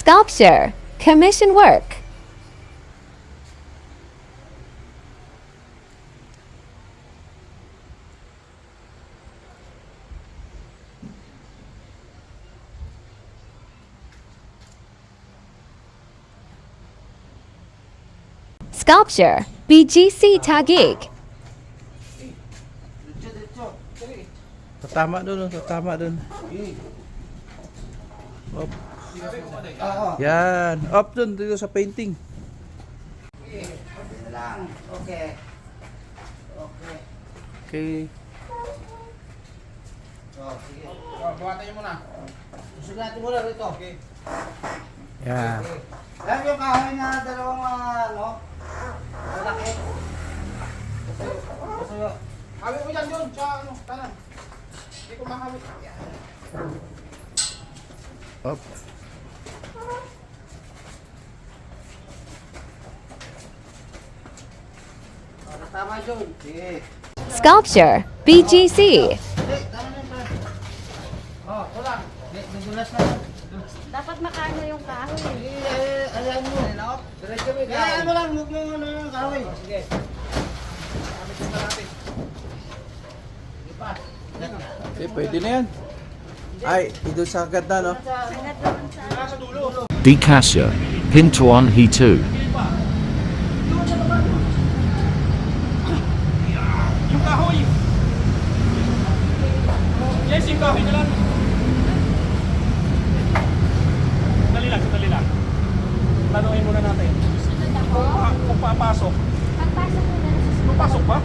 Sculpture, commission work. Sculpture, BGC Taguig. Tatama dun, tatama dun. Up. Yan, up dun dito sa painting. Lang. Okay. Okay. Okay. Oh, sige. Buhatan niyo muna. Susugatin mo na rito. Okay. Yan. Alam yung kahoy na dalawang ano? Malaki. Gusto nyo? Hawik mo dyan yun, sa ano, tanan. Hindi ko mahawik. Up. Tama dyan. Sige. Sculpture, BGC. Hindi, tama na pa. Oh, wala. Nagulas na. Dapat makano yung kahoy. Sige, ayan mo. Diretso mo. Ayan mo lang. Huwag mo ano yung kahoy. Sige. Eh, pwede na yan. Ay, ito sa agad na, no? Hanggat doon sa... Dicassia, Hintuan He2. Yung kahoy! Yes, yung kahoy na lang. Sandali lang. Planuhin muna natin. Sunod ako. Kung papasok. Pagpasok mo na sa susunod. Pasok ba?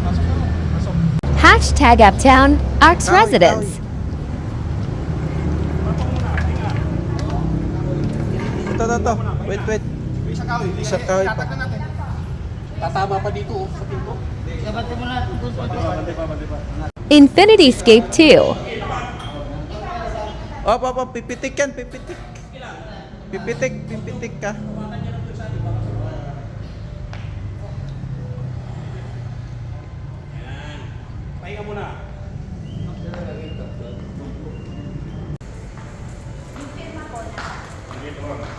Pasok na. Pasok. Hashtag Uptown, Arts Residence. Ito. Wait. Isa kahoy. Isa kahoy pa. Tatak na natin. Tatama pa dito, sa pinto. Sabante mo na. Bandi pa. Infinity Scape 2. Op, pipitik yan, pipitik. Pipitik ka. Pahinga muna.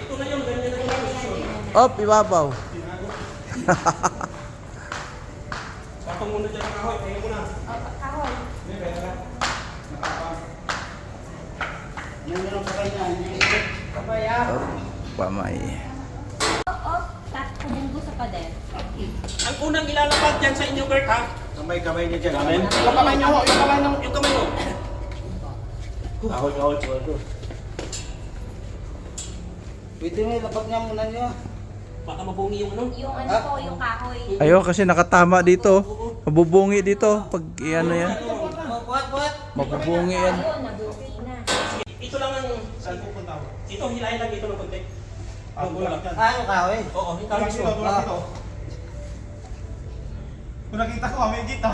Ito na yung ganyan na yung posisyon. Op, ibabaw. Patong muna dyan ang kahoy. Pahinga muna. Kahoy. Meron pa kayo na. Kapaya. Pamay. Oh, kumunggo sa pader. Ang unang ilalapag dyan sa inyo, Bert, ha? Kamay niya dyan. Yung kamay nyo, yung kamay nyo. Kahoy po. Pwede mo ilapag niya muna niyo. Baka mabungi yung ano. Yung ano po, yung kahoy. Ayun, kasi nakatama dito. Mabubungi dito. Pag ano yan. Buhat. Mabubungi yan. Ayun, nabuti na. Ito lang ang... Saan pupunta ako? Ito, hilahin lang dito ng konti. Yung kahoy. Oo, yung kamay mismo. Ah. Kung nakita ko, may kita.